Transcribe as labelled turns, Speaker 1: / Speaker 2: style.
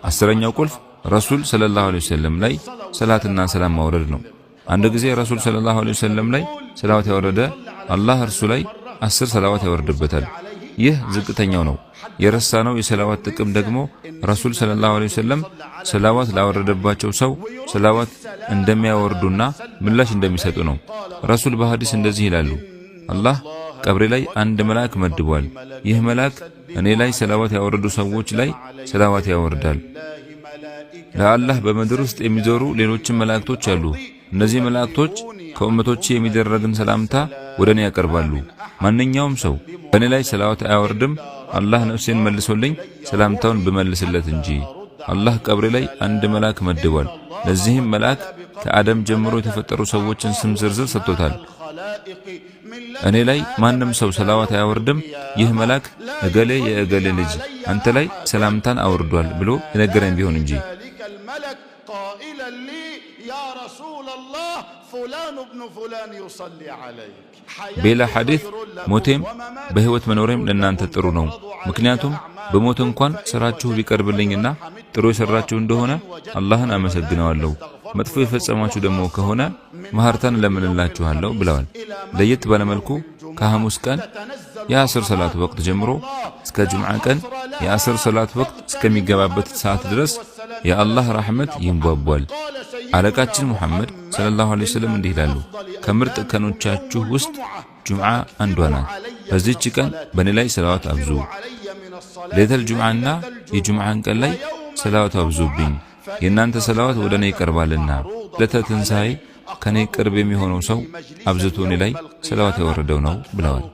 Speaker 1: አስረኛው ቁልፍ ረሱል ሰለላሁ ዐለይሂ ወሰለም ላይ ሰላትና ሰላም ማውረድ ነው። አንድ ጊዜ ረሱል ሰለላሁ ዐለይሂ ወሰለም ላይ ሰላዋት ያወረደ አላህ እርሱ ላይ 10 ሰላዋት ያወርድበታል። ይህ ዝቅተኛው ነው። የረሳነው የሰላዋት ጥቅም ደግሞ ረሱል ሰለላሁ ዐለይሂ ወሰለም ሰላዋት ላወረደባቸው ሰው ሰላዋት እንደሚያወርዱና ምላሽ እንደሚሰጡ ነው። ረሱል በሐዲስ እንደዚህ ይላሉ፣ አላህ ቀብሬ ላይ አንድ መልአክ መድቧል። ይህ መልአክ እኔ ላይ ሰላዋት ያወረዱ ሰዎች ላይ ሰላዋት ያወርዳል። ለአላህ በምድር ውስጥ የሚዞሩ ሌሎችም መላእክቶች አሉ። እነዚህ መላእክቶች ከኡመቶቼ የሚደረግን ሰላምታ ወደ እኔ ያቀርባሉ። ማንኛውም ሰው በእኔ ላይ ሰላዋት አያወርድም አላህ ነፍሴን መልሶልኝ ሰላምታውን ብመልስለት እንጂ። አላህ ቀብሬ ላይ አንድ መልአክ መድቧል። ለዚህም መልአክ ከአደም ጀምሮ የተፈጠሩ ሰዎችን ስም ዝርዝር ሰጥቶታል። እኔ ላይ ማንም ሰው ሰላዋት አያወርድም፣ ይህ መልአክ እገሌ የእገሌ ልጅ አንተ ላይ ሰላምታን አውርዷል ብሎ የነገረኝ ቢሆን እንጂ። በሌላ ሐዲስ ሞቴም በሕይወት መኖሬም ለእናንተ ጥሩ ነው፣ ምክንያቱም በሞት እንኳን ሥራችሁ ቢቀርብልኝና ጥሩ የሠራችሁ እንደሆነ አላህን አመሰግነዋለሁ፣ መጥፎ የፈጸማችሁ ደግሞ ከሆነ መሐርታን ለምንላችኋለሁ ብለዋል። ለየት ባለመልኩ ከሐሙስ ቀን የአስር ሰላት ወቅት ጀምሮ እስከ ጁምዓ ቀን የአስር ሰላት ወቅት እስከሚገባበት ሰዓት ድረስ የአላህ ረሕመት ይንቧቧል። አለቃችን ሙሐመድ ሰለላሁ ዐለይሂ ወሰለም እንዲህ ይላሉ፣ ከምርጥ ቀኖቻችሁ ውስጥ ጁምዓ አንዷ ናት። በዚህች ቀን በእኔ ላይ ሰላዋት አብዙ። ሌተል ጁምዓና የጁምዓን ቀን ላይ ሰላዋት አብዙብኝ፣ የእናንተ ሰላዋት ወደ እኔ ይቀርባልና። ለተትንሣኤ ከኔ ቅርብ የሚሆነው ሰው አብዝቶ እኔ ላይ ሰላዋት ያወረደው ነው ብለዋል።